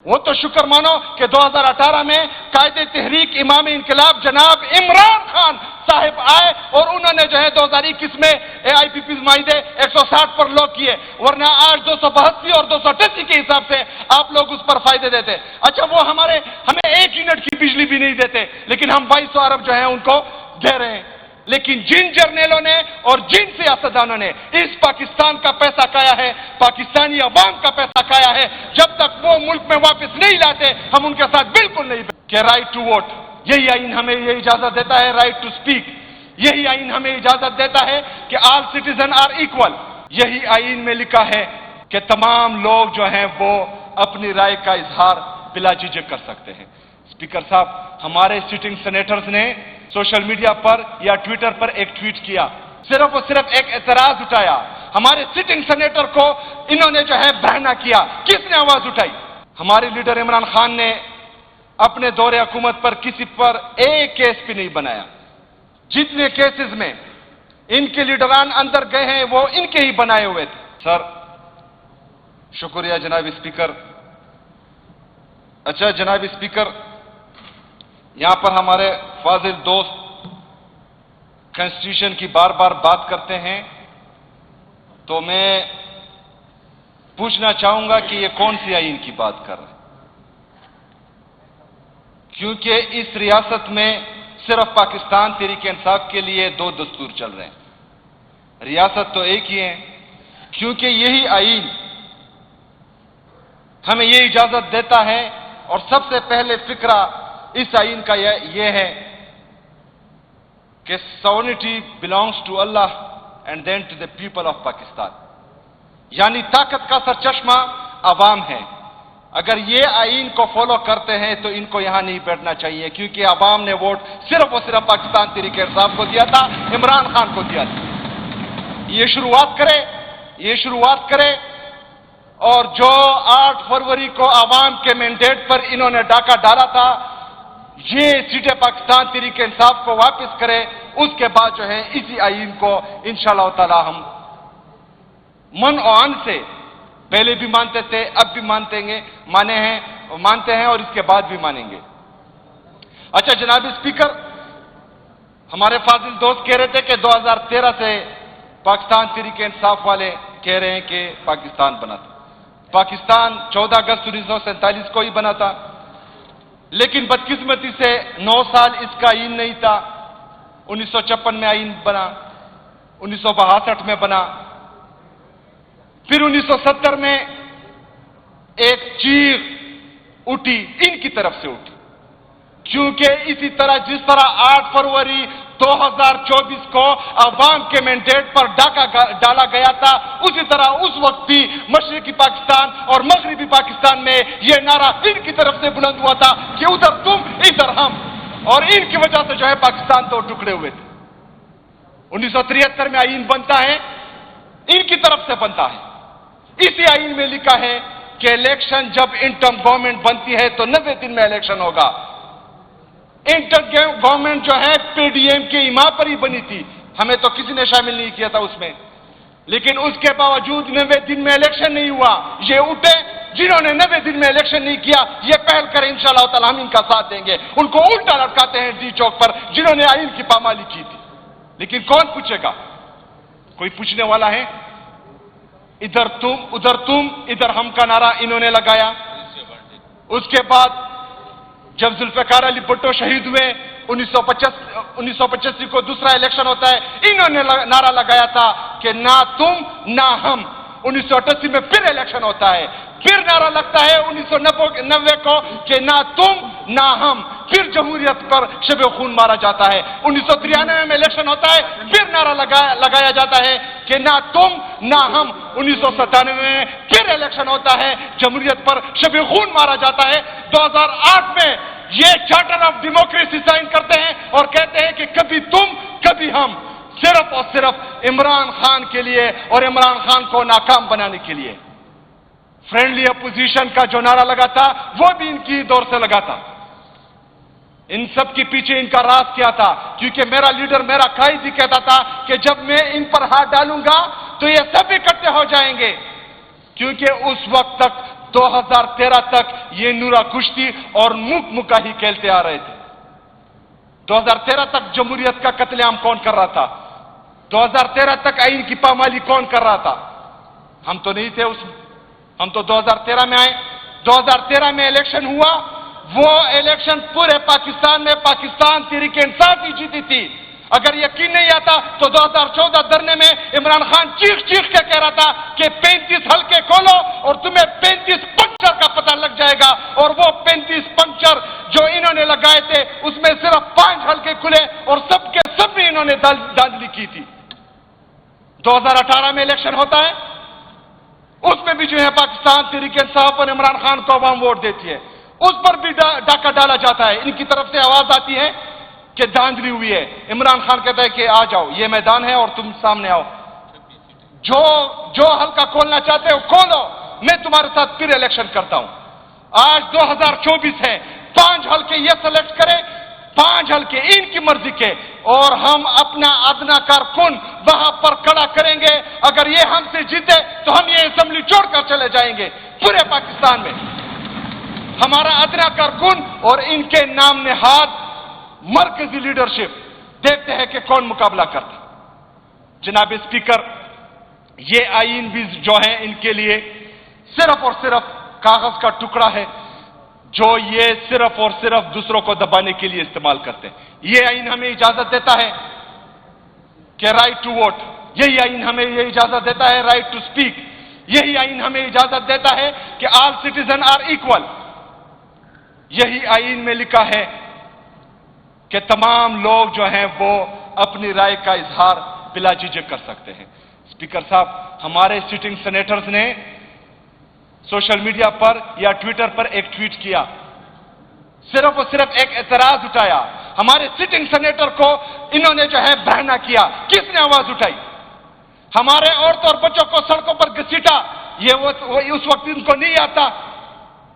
وہ تو شکر مانو کہ 2018 میں قائد تحریک امام انقلاب جناب عمران خان صاحب آئے اور انہوں نے جو ہے 2021 میں AIPP معاہدے 160 پر لوگ کیے، ورنہ آج 282 اور 288 کے حساب سے آپ لوگ اس پر فائدے دیتے۔ اچھا وہ ہمیں 1 یونٹ کی بجلی بھی نہیں دیتے، لیکن ہم 2200 ارب جو ہے ان کو دے رہے ہیں۔ لیکن جن جرنیلوں نے اور جن سیاستدانوں نے اس پاکستان کا پیسہ کھایا ہے، پاکستانی عوام کا پیسہ کھایا ہے، جب تک وہ ملک میں واپس نہیں لاتے ہم ان کے ساتھ بالکل نہیں کہ رائٹ ٹو ووٹ، یہی آئین ہمیں یہ اجازت دیتا ہے، رائٹ ٹو سپیک، یہی آئین ہمیں اجازت دیتا ہے کہ آل سٹیزن آر ایکول، یہی آئین میں لکھا ہے کہ تمام لوگ جو ہیں وہ اپنی رائے کا اظہار بلا جھجک کر سکتے ہیں۔ اسپیکر صاحب، ہمارے سٹنگ سینیٹرز نے سوشل میڈیا پر یا ٹویٹر پر ایک ٹویٹ کیا، صرف اور صرف ایک اعتراض اٹھایا، ہمارے سٹنگ سینیٹر کو انہوں نے جو ہے بہنا کیا۔ کس نے آواز اٹھائی؟ ہمارے لیڈر عمران خان نے اپنے دور حکومت پر کسی پر ایک کیس بھی نہیں بنایا۔ جتنے کیسز میں ان کے لیڈران اندر گئے ہیں وہ ان کے ہی بنائے ہوئے تھے۔ سر شکریہ جناب اسپیکر۔ اچھا جناب اسپیکر، یہاں پر ہمارے فاضل دوست کانسٹیٹیوشن کی بار بار بات کرتے ہیں، تو میں پوچھنا چاہوں گا کہ یہ کون سی آئین کی بات کر رہے ہیں؟ کیونکہ اس ریاست میں صرف پاکستان تحریک انصاف کے لیے 2 دستور چل رہے ہیں، ریاست تو ایک ہی ہے، کیونکہ یہی آئین ہمیں یہ اجازت دیتا ہے، اور سب سے پہلے فکرہ اس آئین کا یہ ہے کہ sovereignty belongs to Allah and then to the people of Pakistan، یعنی طاقت کا سرچشمہ عوام ہے۔ اگر یہ آئین کو فالو کرتے ہیں تو ان کو یہاں نہیں بیٹھنا چاہیے، کیونکہ عوام نے ووٹ صرف اور صرف پاکستان تحریک انصاف کو دیا تھا، عمران خان کو دیا تھا۔ یہ شروعات کرے اور جو 8 فروری کو عوام کے مینڈیٹ پر انہوں نے ڈاکہ ڈالا تھا، یہ سیٹیں پاکستان تحریک انصاف کو واپس کرے، اس کے بعد جو ہے اسی آئین کو انشاءاللہ تعالی ہم من و عن سے پہلے بھی مانتے تھے، اب بھی مانتے ہیں اور اس کے بعد بھی مانیں گے۔ اچھا جناب اسپیکر، ہمارے فاضل دوست کہہ رہے تھے کہ 2013 سے پاکستان تحریک انصاف والے کہہ رہے ہیں کہ پاکستان بنا تھا۔ پاکستان 14 اگست 1947 کو ہی بنا تھا، لیکن بدقسمتی سے 9 سال اس کا آئین نہیں تھا۔ 1956 میں آئین بنا، 1962 میں بنا، پھر 1970 میں ایک چیخ اٹھی، ان کی طرف سے اٹھی، کیونکہ اسی طرح جس طرح 8 فروری 2024 کو عوام کے مینڈیٹ پر ڈاکہ ڈالا گیا تھا، اسی طرح اس وقت بھی مشرقی پاکستان اور مغربی پاکستان میں یہ نعرہ ان کی طرف سے بلند ہوا تھا کہ ادھر تم ادھر ہم، اور ان کی وجہ سے جو ہے پاکستان 2 ٹکڑے ہوئے تھے۔ 1973 میں آئین بنتا ہے، ان کی طرف سے بنتا ہے۔ اسی آئین میں لکھا ہے کہ الیکشن جب انٹرم گورنمنٹ بنتی ہے تو 90 دن میں الیکشن ہوگا۔ انٹر گورنمنٹ جو ہے PDM کے ایما پر ہی بنی تھی، ہمیں تو کسی نے شامل نہیں کیا تھا اس میں، لیکن اس کے باوجود 90 دن میں الیکشن نہیں ہوا۔ یہ اٹھے جنہوں نے 90 دن میں الیکشن نہیں کیا، یہ پہل کریں انشاءاللہ تعالی ہم ان کا ساتھ دیں گے، ان کو الٹا لٹکاتے ہیں ڈی چوک پر جنہوں نے آئین کی پامالی کی تھی۔ لیکن کون پوچھے گا؟ کوئی پوچھنے والا ہے؟ ادھر تم ادھر ہم کا نعرہ انہوں نے لگایا۔ اس کے بعد جب ذوالفقار علی بھٹو شہید ہوئے 1985 کو دوسرا الیکشن ہوتا ہے، انہوں نے نعرہ لگایا تھا کہ نہ تم نہ ہم۔ 1988 میں پھر الیکشن ہوتا ہے، پھر نعرہ لگتا ہے 1990 کو کہ نہ تم نہ ہم، پھر جمہوریت پر شب خون مارا جاتا ہے۔ 1993 میں الیکشن ہوتا ہے، پھر نعرہ لگایا جاتا ہے کہ نہ تم نہ ہم۔ 1997 میں پھر الیکشن ہوتا ہے، جمہوریت پر شب خون مارا جاتا ہے۔ 2008 میں یہ چارٹر آف ڈیموکریسی سائن کرتے ہیں اور کہتے ہیں کہ کبھی تم کبھی ہم، صرف اور صرف عمران خان کے لیے اور عمران خان کو ناکام بنانے کے لیے۔ فرینڈلی اپوزیشن کا جو نعرہ لگا تھا وہ بھی ان کی دور سے لگا تھا۔ ان سب کے پیچھے ان کا راز کیا تھا؟ کیونکہ میرا لیڈر، میرا قائد ہی کہتا تھا کہ جب میں ان پر ہاتھ ڈالوں گا تو یہ سب اکٹھے ہو جائیں گے، کیونکہ اس وقت تک 2013 تک یہ نورا کشتی اور مکہ ہی کھیلتے آ رہے تھے۔ 2013 تک جمہوریت کا قتل عام کون کر رہا تھا؟ 2013 تک آئین کی پامالی کون کر رہا تھا؟ ہم تو نہیں تھے اس میں، ہم تو 2013 میں آئے۔ 2013 میں الیکشن ہوا، وہ الیکشن پورے پاکستان میں پاکستان تحریک انصاف ہی جیتی تھی۔ اگر یقین نہیں آتا تو 2014 دھرنے میں عمران خان چیخ کے کہہ رہا تھا کہ 35 حلقے کھولو اور تمہیں 35 پنچر کا پتہ لگ جائے گا، اور وہ 35 پنچر جو انہوں نے لگائے تھے اس میں صرف 5 حلقے کھلے اور سب کے سب نے انہوں نے دھاندلی کی تھی۔ 2018 میں الیکشن ہوتا ہے، اس میں بھی جو ہے پاکستان تحریک انصاف اور عمران خان کو عوام ووٹ دیتی ہے، اس پر بھی ڈاکہ ڈالا جاتا ہے۔ ان کی طرف سے آواز آتی ہے کہ دھاندلی ہوئی ہے، عمران خان کہتا ہے کہ آ جاؤ، یہ میدان ہے اور تم سامنے آؤ، جو حلقہ کھولنا چاہتے ہو کھولو، میں تمہارے ساتھ پھر الیکشن کرتا ہوں۔ آج 2024 ہے، 5 حلقے یہ سلیکٹ کریں، 5 حلقے ان کی مرضی کے، اور ہم اپنا ادنا کارکن وہاں پر کھڑا کریں گے۔ اگر یہ ہم سے جیتے تو ہم یہ اسمبلی چھوڑ کر چلے جائیں گے۔ پورے پاکستان میں ہمارا ادنا کارکن اور ان کے نام نہاد مرکزی لیڈرشپ، دیکھتے ہیں کہ کون مقابلہ کرتا۔ جناب اسپیکر، یہ آئین بھی جو ہے ان کے لیے صرف اور صرف کاغذ کا ٹکڑا ہے جو یہ صرف اور صرف دوسروں کو دبانے کے لیے استعمال کرتے ہیں۔ یہ آئین ہمیں اجازت دیتا ہے کہ رائٹ ٹو ووٹ، یہی آئین ہمیں یہ اجازت دیتا ہے رائٹ ٹو اسپیک، یہی آئین ہمیں اجازت دیتا ہے کہ آل سٹیزن آر ایکول، یہی آئین میں لکھا ہے کہ تمام لوگ جو ہیں وہ اپنی رائے کا اظہار بلا جھجک کر سکتے ہیں۔ اسپیکر صاحب، ہمارے سٹنگ سینیٹرز نے سوشل میڈیا پر یا ٹویٹر پر ایک ٹویٹ کیا، صرف اور صرف ایک اعتراض اٹھایا، ہمارے سٹنگ سینیٹر کو انہوں نے جو ہے بہنا کیا۔ کس نے آواز اٹھائی؟ ہمارے عورتوں اور بچوں کو سڑکوں پر گھسیٹا۔ یہ اس وقت ان کو نہیں آتا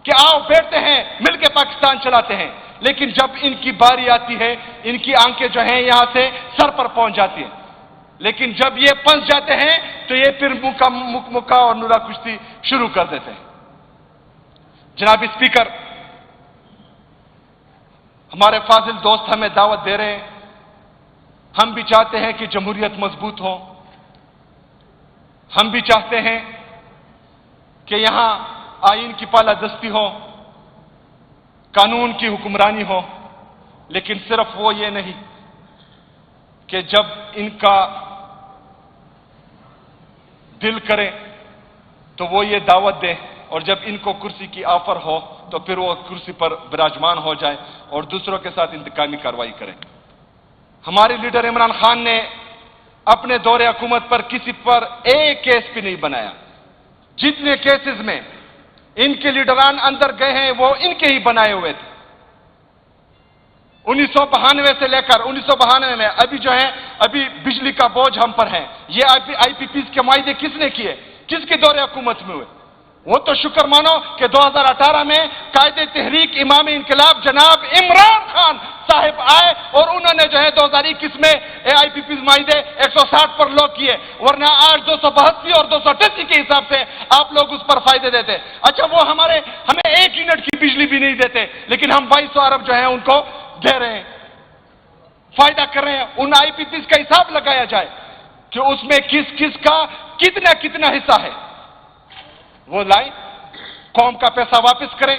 کہ آؤ بیٹھتے ہیں مل کے پاکستان چلاتے ہیں، لیکن جب ان کی باری آتی ہے ان کی آنکھیں جو ہیں یہاں سے سر پر پہنچ جاتی ہیں، لیکن جب یہ پھنس جاتے ہیں تو یہ پھر مکہ اور نورا کشتی شروع کر دیتے ہیں۔ جناب اسپیکر، ہمارے فاضل دوست ہمیں دعوت دے رہے ہیں، ہم بھی چاہتے ہیں کہ جمہوریت مضبوط ہو، ہم بھی چاہتے ہیں کہ یہاں آئین کی بالادستی ہو، قانون کی حکمرانی ہو، لیکن صرف وہ یہ نہیں کہ جب ان کا دل کرے تو وہ یہ دعوت دے، اور جب ان کو کرسی کی آفر ہو تو پھر وہ کرسی پر براجمان ہو جائے اور دوسروں کے ساتھ انتقامی کارروائی کرے۔ ہمارے لیڈر عمران خان نے اپنے دور حکومت پر کسی پر ایک کیس بھی نہیں بنایا۔ جتنے کیسز میں ان کے لیڈران اندر گئے ہیں وہ ان کے ہی بنائے ہوئے تھے۔ 1992 سے لے کر 1992 میں ابھی جو ہے ابھی بجلی کا بوجھ ہم پر ہے، یہ آئی پی پیز کے معاہدے کس نے کیے؟ کس کے دور حکومت میں ہوئے؟ وہ تو شکر مانو کہ 2018 میں قائد تحریک امام انقلاب جناب عمران خان صاحب آئے اور انہوں نے جو ہے 2021 میں آئی پی پیز معاہدے 160 پر لوگ کیے، ورنہ آج 282 اور 288 کے حساب سے آپ لوگ اس پر فائدے دیتے۔ اچھا، وہ ہمیں 1 یونٹ کی بجلی بھی نہیں دیتے، لیکن ہم 2200 ارب جو ہے ان کو دے رہے ہیں، فائدہ کر رہے ہیں۔ ان آئی پی پیز کا حساب لگایا جائے کہ اس میں کس کس کا کتنا حصہ ہے، وہ لائیں، قوم کا پیسہ واپس کریں۔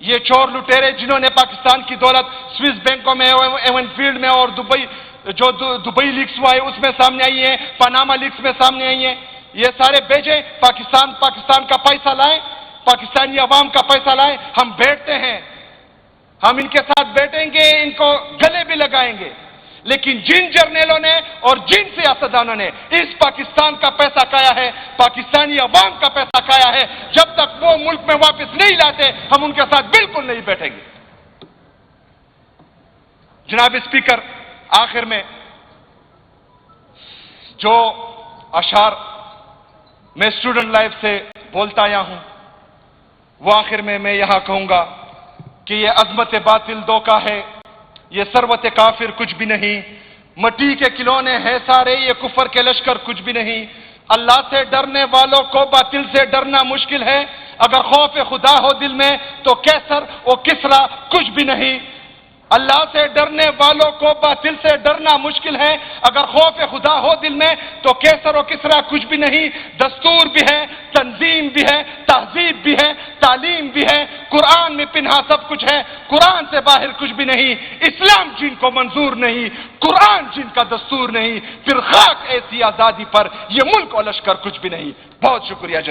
یہ چور لٹیرے جنہوں نے پاکستان کی دولت سوئس بینکوں میں، ایون فیلڈ میں اور دبئی لیکس ہوا ہے اس میں سامنے آئی ہیں، پاناما لیکس میں سامنے آئی ہیں، یہ سارے بیچیں، پاکستان کا پیسہ لائیں، پاکستانی عوام کا پیسہ لائیں۔ ہم بیٹھتے ہیں، ہم ان کے ساتھ بیٹھیں گے، ان کو گلے بھی لگائیں گے، لیکن جن جرنیلوں نے اور جن سیاستدانوں نے اس پاکستان کا پیسہ کھایا ہے، پاکستانی عوام کا پیسہ کھایا ہے، جب تک وہ ملک میں واپس نہیں لاتے ہم ان کے ساتھ بالکل نہیں بیٹھیں گے۔ جناب اسپیکر، آخر میں جو اشعار میں اسٹوڈنٹ لائف سے بولتا آیا ہوں وہ آخر میں یہاں کہوں گا کہ یہ عظمت باطل دھوکہ ہے، یہ ثروت کافر کچھ بھی نہیں، مٹی کے کھلونے ہیں سارے، یہ کفر کے لشکر کچھ بھی نہیں، اللہ سے ڈرنے والوں کو باطل سے ڈرنا مشکل ہے. اگر خوف خدا ہو دل میں تو کیسر و کسرا کچھ بھی نہیں. اللہ سے ڈرنے والوں کو باطل سے ڈرنا مشکل ہے. اگر خوف خدا ہو دل میں تو کیسر و کسرا کچھ بھی نہیں. دستور بھی ہے, تنظیم بھی ہے, تہذیب بھی ہے, تعلیم بھی ہے, قرآن میں پنہا سب کچھ ہے. قرآن سے باہر کچھ بھی نہیں. اسلام جن کو منظور نہیں, قرآن جن کا دستور نہیں, پھر خاک ایسی آزادی پر یہ ملک و لشکر کچھ بھی نہیں. بہت شکریہ.